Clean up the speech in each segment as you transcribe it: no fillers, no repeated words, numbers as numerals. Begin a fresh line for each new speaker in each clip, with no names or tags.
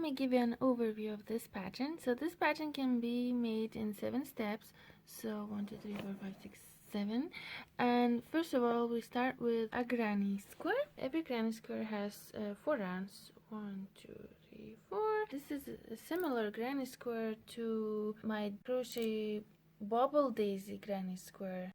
me give you an overview of this pattern. So this pattern can be made in 7 steps. So 1, 2, 3, 4, 5, 6, 7. And first of all, we start with a granny square. Every granny square has 4 rounds. 1, 2, 3, 4. This is a similar granny square to my crochet bobble daisy granny square.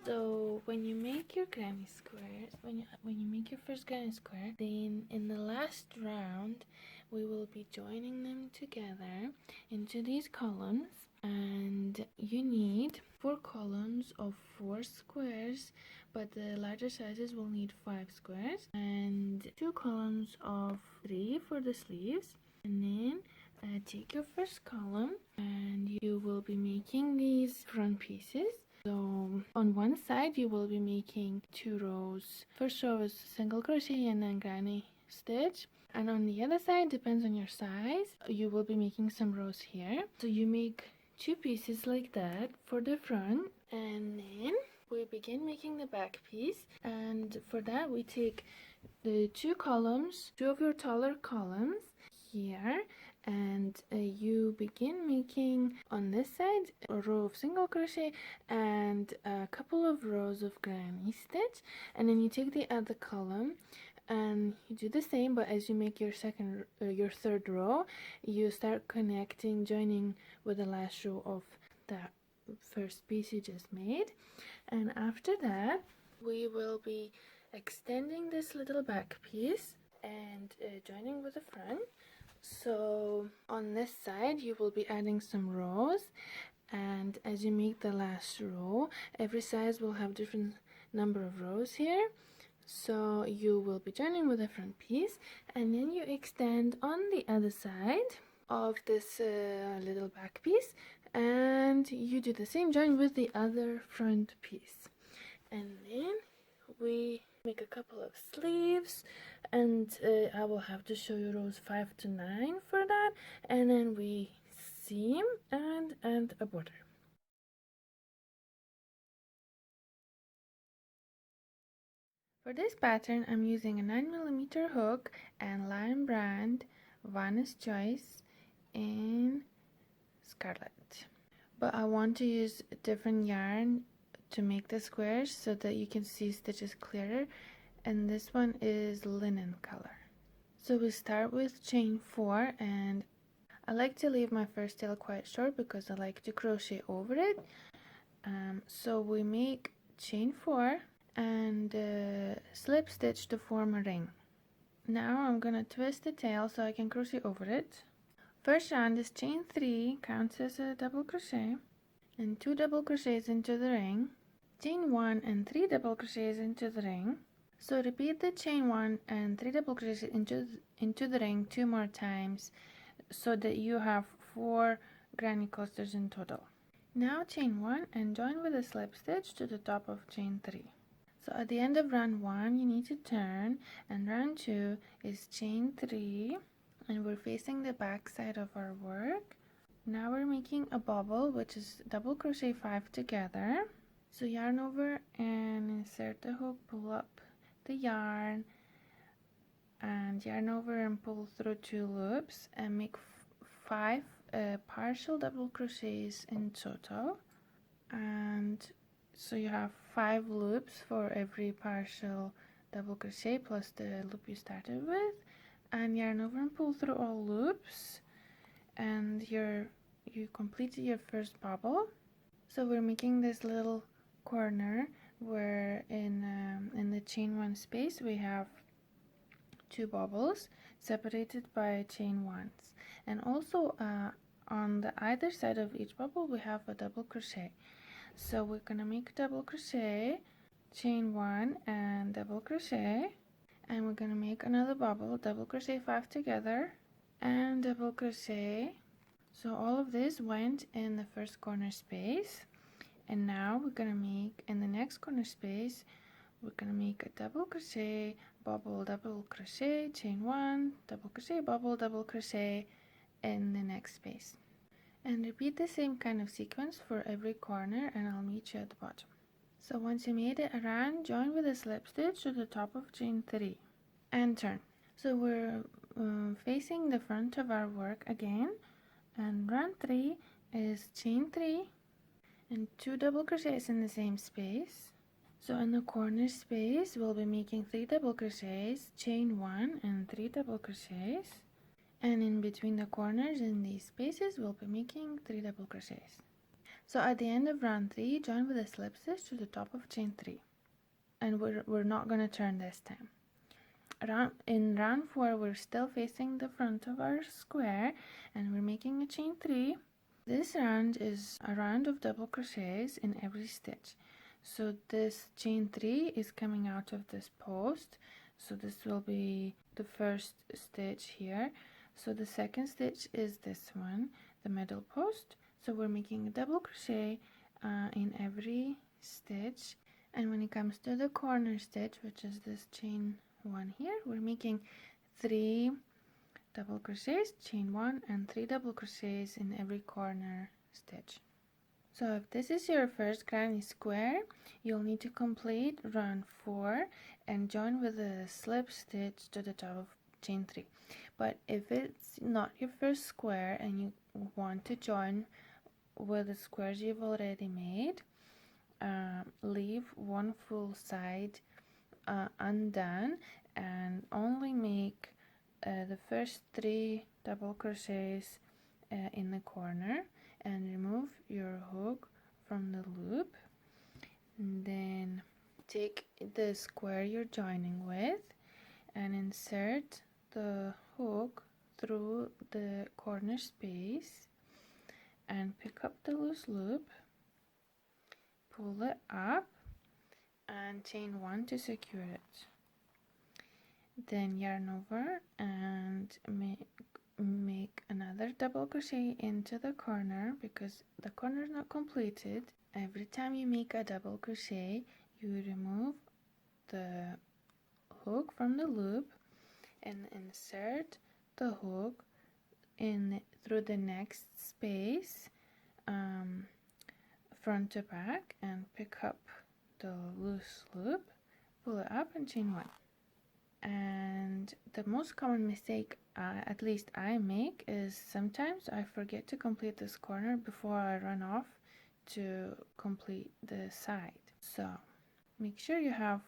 So when you make your granny squares, when you make your first granny square, then in the last round we will be joining them together into these columns, and you need 4 columns of 4 squares, but the larger sizes will need 5 squares, and 2 columns of 3 for the sleeves. And then take your first column and you will be making these front pieces. So on one side you will be making 2 rows. First row is single crochet and then granny stitch, and on the other side, depends on your size, you will be making some rows here. So you make 2 pieces like that for the front, and then we begin making the back piece. And for that we take the 2 columns, 2 of your taller columns here, and you begin making on this side a row of single crochet and a couple of rows of granny stitch, and then you take the other column and you do the same, but as you make your third row, you start connecting, joining with the last row of that first piece you just made. And after that we will be extending this little back piece and joining with the front. So on this side you will be adding some rows, and as you make the last row, every size will have different number of rows here. So you will be joining with the front piece, and then you extend on the other side of this little back piece, and you do the same, join with the other front piece. And then we make a couple of sleeves, and I will have to show you rows 5 to 9 for that, and then we seam and a border. For this pattern I'm using a 9mm hook and Lion Brand, Vanna's Choice, and Scarlet. But I want to use a different yarn to make the squares so that you can see stitches clearer, and this one is linen color. So we start with chain 4, and I like to leave my first tail quite short because I like to crochet over it. So we make chain 4 and slip stitch to form a ring. Now I'm gonna twist the tail so I can crochet over it. First round is chain 3, counts as a double crochet, and 2 double crochets into the ring, chain 1 and 3 double crochets into the ring. So repeat the chain 1 and 3 double crochets into the ring 2 more times so that you have 4 granny coasters in total. Now chain 1 and join with a slip stitch to the top of chain 3. So at the end of round 1 you need to turn, and round 2 is chain 3, and we're facing the back side of our work. Now we're making a bobble, which is double crochet 5 together. So yarn over and insert the hook, pull up the yarn, and yarn over and pull through 2 loops and make 5 partial double crochets in total. And so you have 5 loops for every partial double crochet plus the loop you started with, and yarn over and pull through all loops, and you completed your first bobble. So we're making this little corner where in the chain 1 space we have 2 bobbles separated by chain 1s, and also on the either side of each bubble we have a double crochet. So we're gonna make double crochet, chain 1 and double crochet, and we're gonna make another bubble, double crochet 5 together and double crochet. So all of this went in the first corner space, and now we're gonna make in the next corner space we're gonna make a double crochet, bobble, double crochet, chain 1, double crochet, bobble, double crochet in the next space. And repeat the same kind of sequence for every corner, and I'll meet you at the bottom. So once you made it around, join with a slip stitch to the top of chain 3 and turn. So we're facing the front of our work again, and round 3 is chain 3 and 2 double crochets in the same space. So in the corner space, we'll be making 3 double crochets, chain 1 and 3 double crochets. And in between the corners in these spaces, we'll be making 3 double crochets. So at the end of round 3, join with a slip stitch to the top of chain 3. And we're not going to turn this time. In round 4, we're still facing the front of our square, and we're making a chain 3. This round is a round of double crochets in every stitch. So this chain 3 is coming out of this post, so this will be the first stitch here. So the second stitch is this one, the middle post. So we're making a double crochet in every stitch, and when it comes to the corner stitch, which is this chain 1 here, we're making 3 double crochets, chain 1 and 3 double crochets in every corner stitch. So if this is your first granny square, you'll need to complete round 4 and join with a slip stitch to the top of chain 3. But if it's not your first square and you want to join with the squares you've already made, leave one full side undone and only make the first 3 double crochets in the corner, and remove your hook from the loop, and then take the square you're joining with and insert the hook through the corner space and pick up the loose loop, pull it up and chain 1 to secure it. Then yarn over and make another double crochet into the corner, because the corner is not completed. Every time you make a double crochet, you remove the hook from the loop and insert the hook in through the next space, front to back, and pick up the loose loop, pull it up and chain 1. And the most common mistake, at least I make, is sometimes I forget to complete this corner before I run off to complete the side. So make sure you have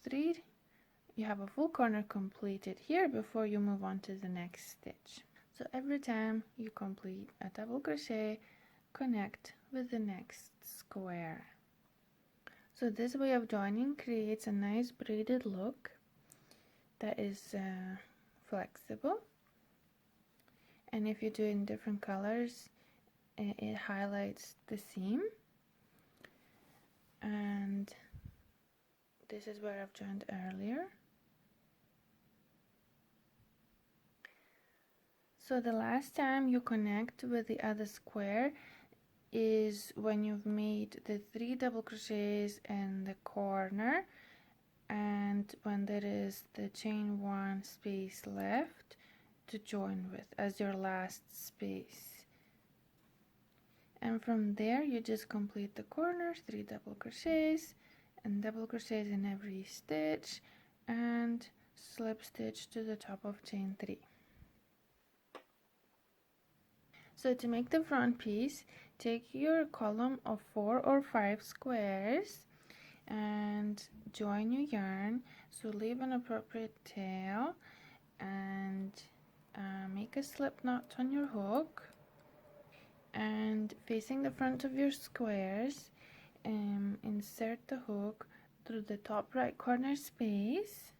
a full corner completed here before you move on to the next stitch. So every time you complete a double crochet, connect with the next square. So this way of joining creates a nice braided look that is flexible, and if you do it in different colors, it highlights the seam. And this is where I've joined earlier. So the last time you connect with the other square is when you've made the 3 double crochets in the corner, and when there is the chain 1 space left to join with as your last space. And from there you just complete the corners, 3 double crochets and double crochets in every stitch, and slip stitch to the top of chain 3. So to make the front piece, take your column of 4 or 5 squares and join your yarn. So leave an appropriate tail and make a slip knot on your hook, and facing the front of your squares, insert the hook through the top right corner space,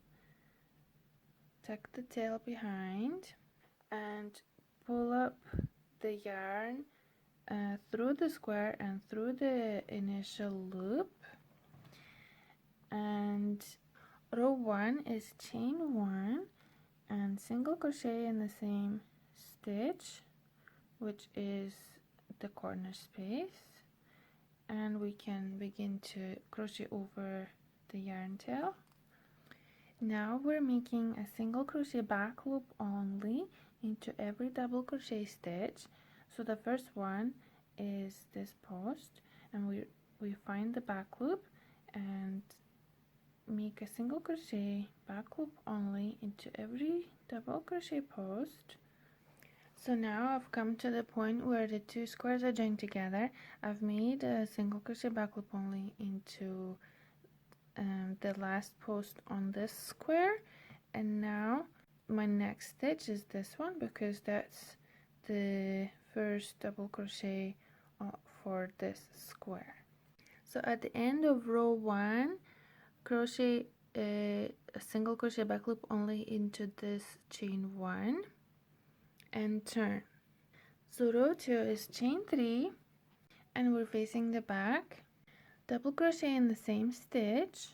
tuck the tail behind and pull up the yarn through the square and through the initial loop. And row 1 is chain 1 and single crochet in the same stitch, which is the corner space, and we can begin to crochet over the yarn tail. Now we're making a single crochet back loop only into every double crochet stitch. So the first one is this post, and we find the back loop and make a single crochet back loop only into every double crochet post. So now I've come to the point where the two squares are joined together. I've made a single crochet back loop only into the last post on this square, and now my next stitch is this one because that's the first double crochet for this square. So at the end of row 1, crochet a single crochet back loop only into this chain 1 and turn. So row 2 is chain 3 and we're facing the back, double crochet in the same stitch.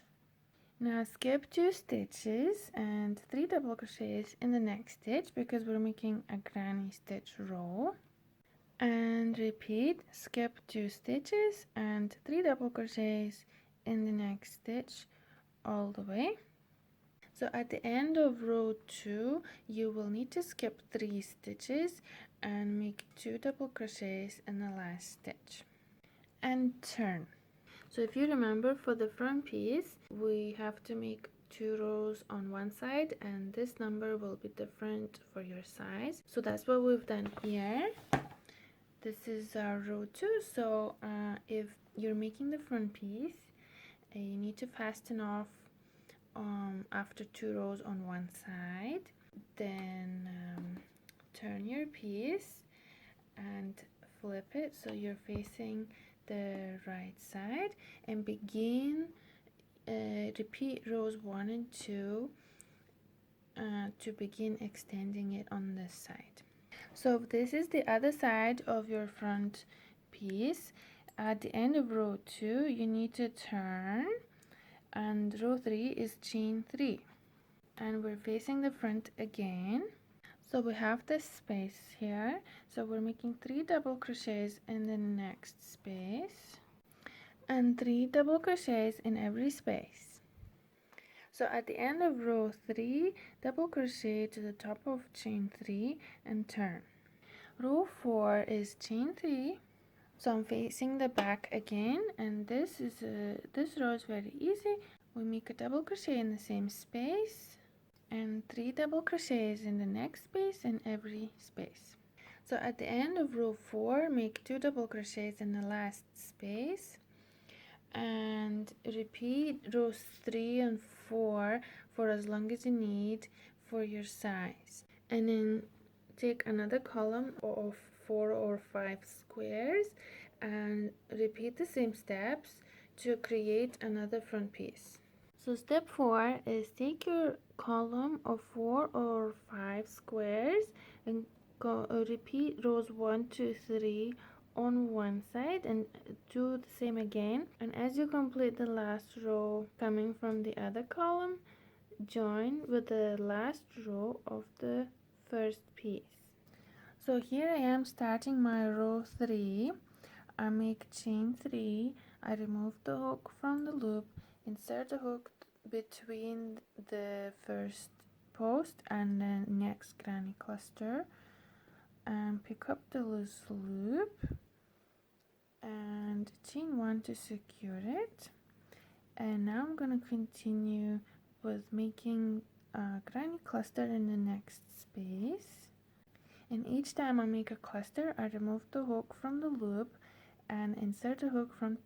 Now skip 2 stitches and 3 double crochets in the next stitch because we're making a granny stitch row, and repeat, skip 2 stitches and 3 double crochets in the next stitch all the way. So at the end of row 2 you will need to skip 3 stitches and make 2 double crochets in the last stitch and turn. So if you remember, for the front piece we have to make 2 rows on one side and this number will be different for your size. So that's what we've done here. This is our row 2. So if you're making the front piece, you need to fasten off after 2 rows on one side, then turn your piece and flip it so you're facing the right side and begin repeat rows 1 and 2 to begin extending it on this side. So this is the other side of your front piece. At the end of row 2 you need to turn, and row 3 is chain 3 and we're facing the front again. So we have this space here, so we're making 3 double crochets in the next space and 3 double crochets in every space. So at the end of row 3, double crochet to the top of chain 3 and turn. Row 4 is chain 3, so I'm facing the back again, and this row is very easy. We make a double crochet in the same space and 3 double crochets in the next space in every space. So at the end of row 4 make 2 double crochets in the last space and repeat rows 3 and 4 for as long as you need for your size, and then take another column of 4 or 5 squares and repeat the same steps to create another front piece. So step 4 is take your column of 4 or 5 squares and repeat rows 1, 2, 3 on one side and do the same again, and as you complete the last row coming from the other column, join with the last row of the first piece. So here I am starting my row 3. I make chain 3, I remove the hook from the loop, insert the hook between the first post and the next granny cluster, and pick up the loose loop and chain 1 to secure it. And now I'm going to continue with making a granny cluster in the next space, and each time I make a cluster I remove the hook from the loop and insert the hook from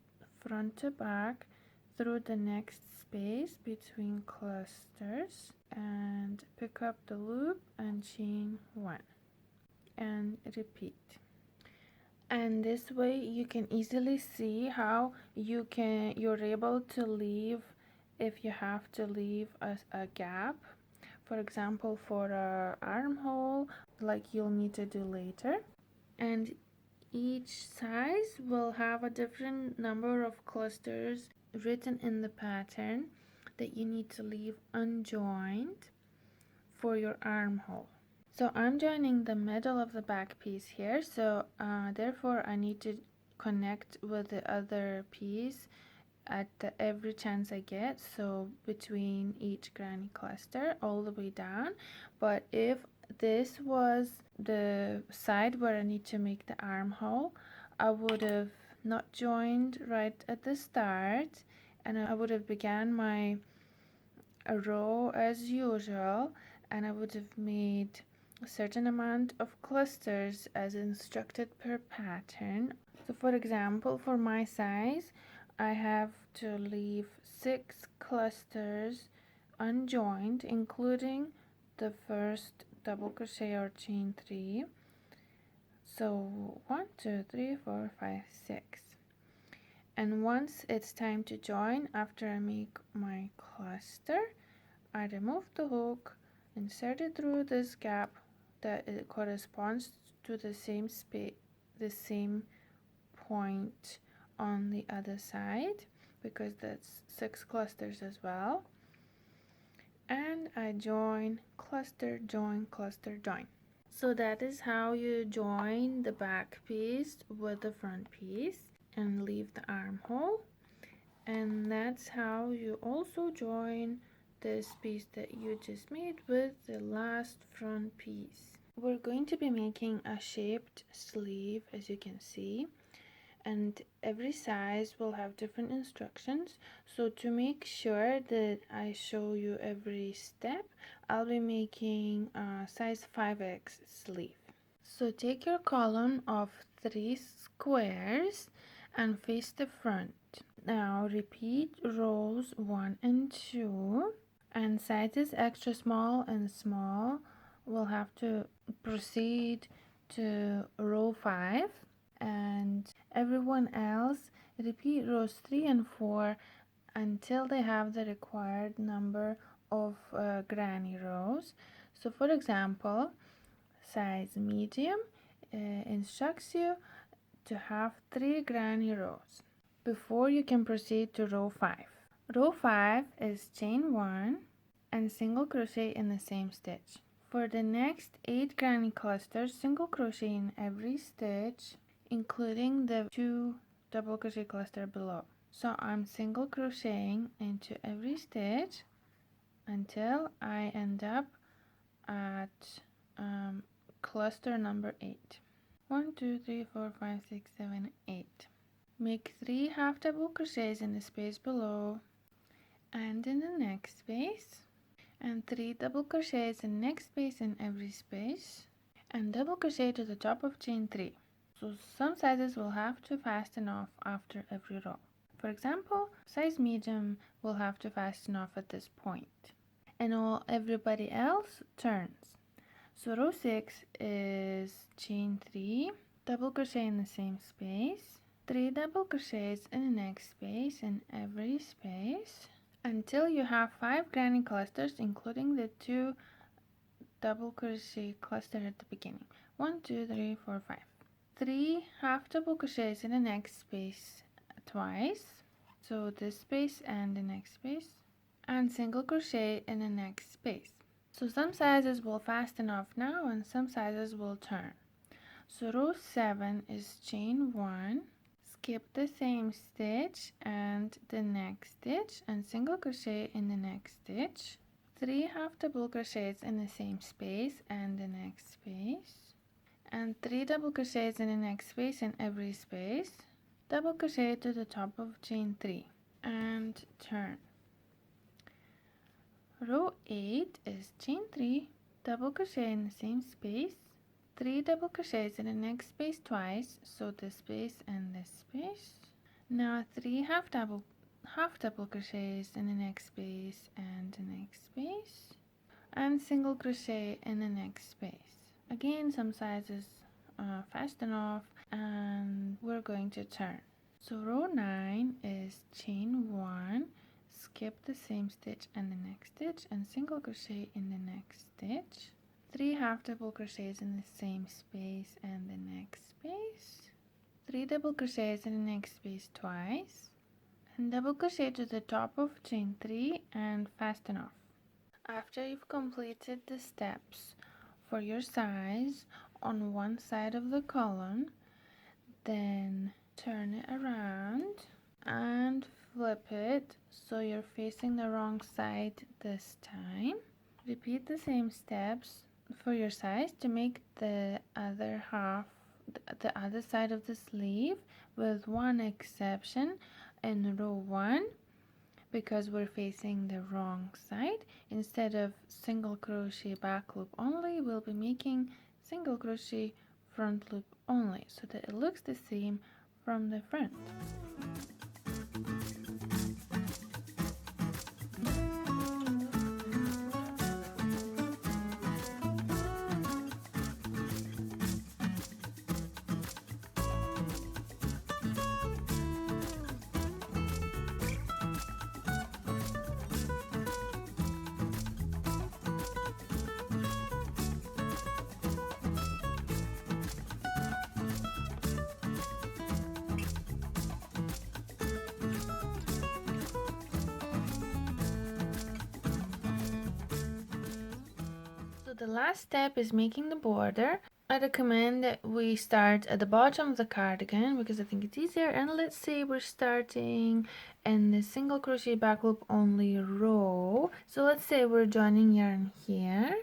front to back through the next space between clusters and pick up the loop and chain 1 and repeat. And this way you can easily see how you're able to leave, if you have to leave a gap, for example for a armhole like you'll need to do later. And each size will have a different number of clusters written in the pattern that you need to leave unjoined for your armhole. So I'm joining the middle of the back piece here, so therefore I need to connect with the other piece at every chance I get, so between each granny cluster all the way down. But if this was the side where I need to make the armhole, I would have not joined right at the start, and I would have began my row as usual, and I would have made a certain amount of clusters as instructed per pattern. So for example, for my size, I have to leave 6 clusters unjoined, including the first double crochet or chain 3. So 1, 2, 3, 4, 5, 6. And once it's time to join, after I make my cluster, I remove the hook, insert it through this gap that it corresponds to the same point on the other side, because that's 6 clusters as well. And I join, cluster, join, cluster, join. So that is how you join the back piece with the front piece and leave the armhole. And that's how you also join this piece that you just made with the last front piece. We're going to be making a shaped sleeve, as you can see, and every size will have different instructions. So to make sure that I show you every step, I'll be making a size 5X sleeve. So take your column of 3 squares and face the front. Now repeat rows 1 and 2, and sizes extra small and small will have to proceed to row 5, and everyone else repeat rows 3 and 4 until they have the required number of granny rows. So for example, size medium instructs you to have 3 granny rows before you can proceed to row 5. Row 5 is chain 1 and single crochet in the same stitch. For the next 8 granny clusters, single crochet in every stitch, including the 2 double crochet cluster below. So I'm single crocheting into every stitch until I end up at cluster number 8. 1, 2, 3, 4, 5, 6, 7, 8. Make 3 half double crochets in the space below and in the next space, and 3 double crochets in next space in every space, and double crochet to the top of chain 3. So some sizes will have to fasten off after every row. For example, size medium will have to fasten off at this point, and everybody else turns. So row 6 is chain 3, double crochet in the same space, 3 double crochets in the next space in every space, until you have 5 granny clusters, including the 2 double crochet cluster at the beginning. 1, 2, 3, 4, 5. 3 half double crochets in the next space twice, so this space and the next space, and single crochet in the next space. So some sizes will fasten off now and some sizes will turn. So row 7 is chain 1, skip the same stitch and the next stitch, and single crochet in the next stitch, 3 half double crochets in the same space and the next space, and 3 double crochets in the next space in every space, double crochet to the top of chain 3 and turn. Row 8 is chain 3, double crochet in the same space, 3 double crochets in the next space twice, so this space and this space. Now 3 half double crochets in the next space and the next space, and single crochet in the next space. Again, some sizes fasten off, and we're going to turn. So row 9 is chain 1, skip the same stitch and the next stitch, and single crochet in the next stitch, 3 half double crochets in the same space and the next space, 3 double crochets in the next space twice, and double crochet to the top of chain 3 and fasten off. After you've completed the steps for your size on one side of the column, then turn it around and flip it so you're facing the wrong side this time. Repeat the same steps for your sides to make the other half, the other side of the sleeve, with one exception. In row 1, because we're facing the wrong side, instead of single crochet back loop only, we'll be making single crochet front loop only, so that it looks the same from the front. So the last step is making the border. I recommend that we start at the bottom of the cardigan because I think it's easier. And let's say we're starting in the single crochet back loop only row. So let's say we're joining yarn here.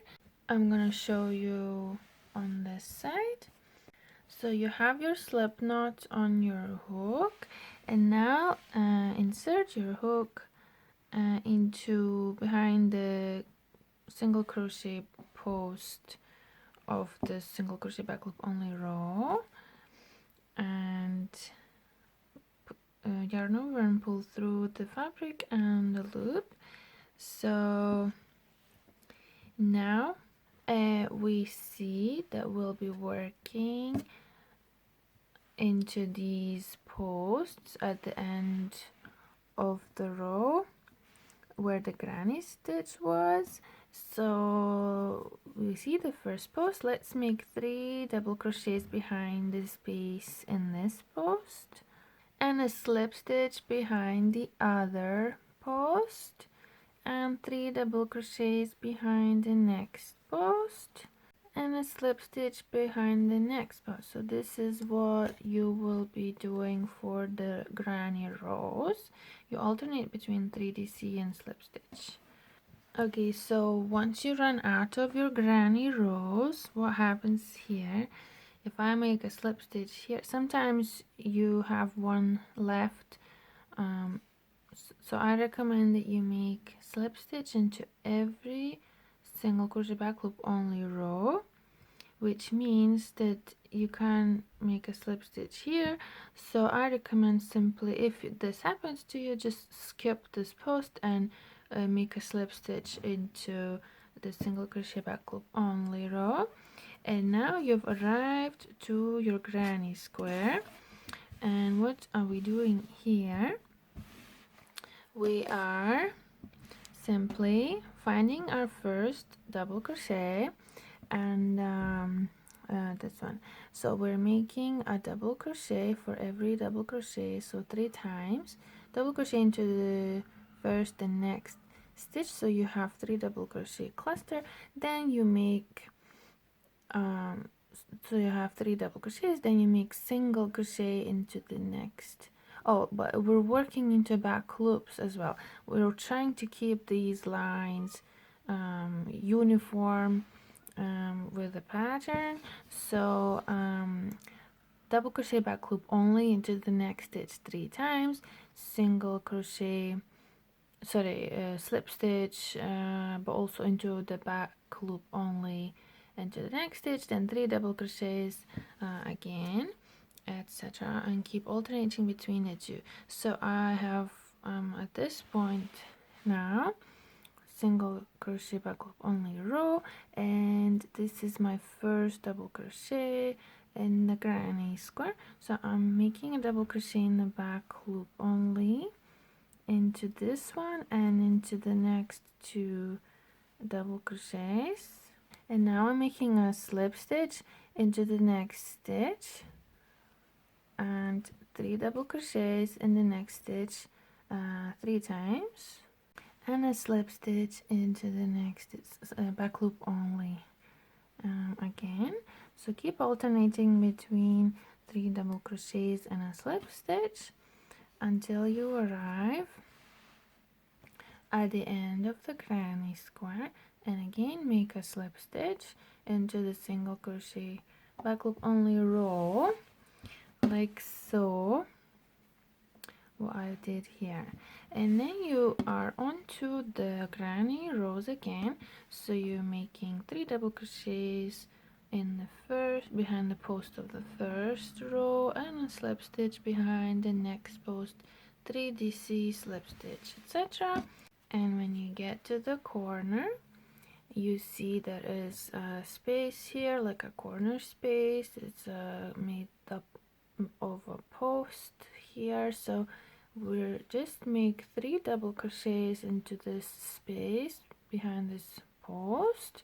I'm gonna show you on this side. So you have your slip knot on your hook, and now insert your hook into behind the single crochet post of the single crochet back loop only row, and yarn over and pull through the fabric and the loop. So now we see that we'll be working into these posts at the end of the row where the granny stitch was. So we see the first post. Let's make 3 double crochets behind the space in this post and a slip stitch behind the other post and 3 double crochets behind the next post and a slip stitch behind the next post. So this is what you will be doing for the granny rows. You alternate between 3DC and slip stitch. Okay, so once you run out of your granny rows, what happens here, if I make a slip stitch here, sometimes you have one left, so I recommend that you make slip stitch into every single crochet back loop only row, which means that you can make a slip stitch here. So I recommend simply, if this happens to you, just skip this post and make a slip stitch into the single crochet back loop only row. And now you've arrived to your granny square, and what are we doing here? We are simply finding our first double crochet, and this one. So we're making a double crochet for every double crochet, so 3 times double crochet into the first and next stitch, so you have 3 double crochet cluster. Then you make so you have 3 double crochets, then you make single crochet into the next. Oh, but we're working into back loops as well. We're trying to keep these lines uniform with the pattern. So double crochet back loop only into the next stitch 3 times, single crochet, slip stitch, but also into the back loop only into the next stitch, then 3 double crochets again, etc., and keep alternating between the two. So I have at this point now single crochet back loop only row, and this is my first double crochet in the granny square. So I'm making a double crochet in the back loop only into this one and into the next 2 double crochets, and now I'm making a slip stitch into the next stitch and 3 double crochets in the next stitch 3 times, and a slip stitch into the next back loop only again. So keep alternating between 3 double crochets and a slip stitch until you arrive at the end of the granny square, and again make a slip stitch into the single crochet back loop only row, like so, what I did here. And then you are onto the granny rows again, so you're making 3 double crochets in the first, behind the post of the first row, and a slip stitch behind the next post, 3 DC slip stitch, etc. And when you get to the corner, you see there is a space here, like a corner space. It's made up of a post here, so we'll just make 3 double crochets into this space behind this post.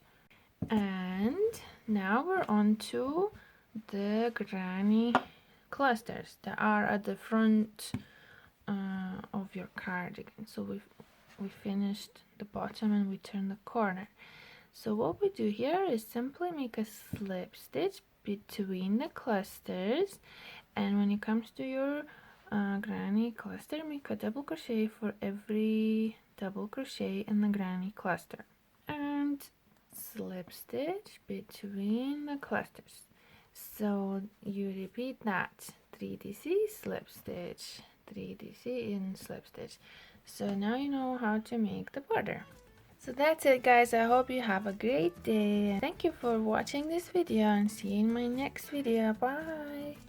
And now we're on to the granny clusters that are at the front of your cardigan. So we finished the bottom and we turn the corner. So what we do here is simply make a slip stitch between the clusters, and when it comes to your granny cluster, make a double crochet for every double crochet in the granny cluster, and slip stitch between the clusters. So you repeat that, 3DC slip stitch, 3DC in slip stitch. So now you know how to make the border. So that's it, guys. I hope you have a great day. Thank you for watching this video, and see you in my next video. Bye.